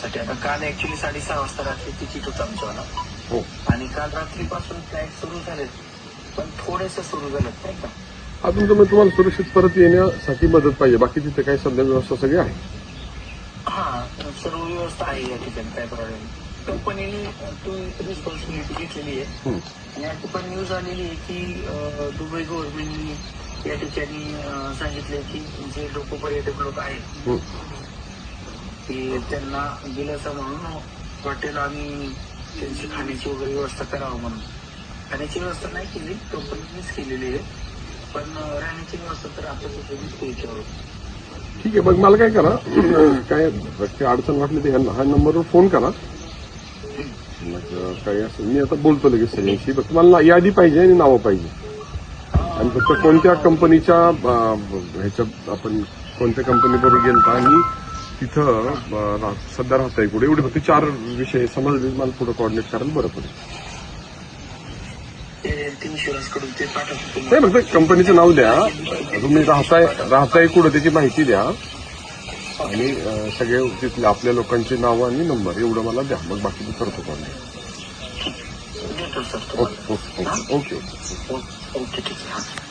राहण्यासाठी. आता काल ऍक्च्युली 6:30 वाजता रात्री तिकीट होतं आमच्यावाला. हो. आणि काल रात्रीपासून फ्लाईट सुरू झालेत, पण थोडेसे सुरू झालेत नाही का. अजून तुम्हाला सुरक्षित परत येण्यासाठी मदत पाहिजे, बाकी तिथे काही सध्या व्यवस्था सगळी आहे. हा, सर्व व्यवस्था आहे या ठिकाणी, काय प्रॉब्लेम. कंपनीने रिस्पॉन्सिबिलिटी घेतलेली आहे. आणि आता पण न्यूज आलेली आहे की दुबई गव्हर्नमेंटने या ठिकाणी सांगितले की जे लोक पर्यटक लोक आहेत की त्यांना दिलासा म्हणून हॉटेल आणि त्यांची खाण्याची वगैरे व्यवस्था करावं म्हणून. खाण्याची व्यवस्था नाही केली, कंपनीनेच केलेली आहे, पण राहण्याची व्यवस्था तर आपण याच्यावर. ठीक आहे, मग मला काय करा, काय अडचण वाटली तर ह्या नंबरवर फोन करा. मग काही असं मी आता बोलतो लगेच सगळ्यांशी. तुम्हाला यादी पाहिजे आणि नावं पाहिजे, आणि फक्त कोणत्या कंपनीच्या ह्याच्यात आपण कोणत्या कंपनीबरोबर गेलता आणि तिथं सध्या राहताय कुठे, एवढे फक्त 4 विषय समजले मला पुढे कोऑर्डिनेट करायला बरं पडेल. नाही, फक्त कंपनीचं नाव द्या, तुम्ही राहताय कुठं त्याची माहिती द्या, आणि सगळे तिथले आपल्या लोकांची नावं आणि नंबर एवढं मला द्या, मग बाकी करतो कोऑर्डिनेट. देतो सर. ओके. ओके ठीक आहे.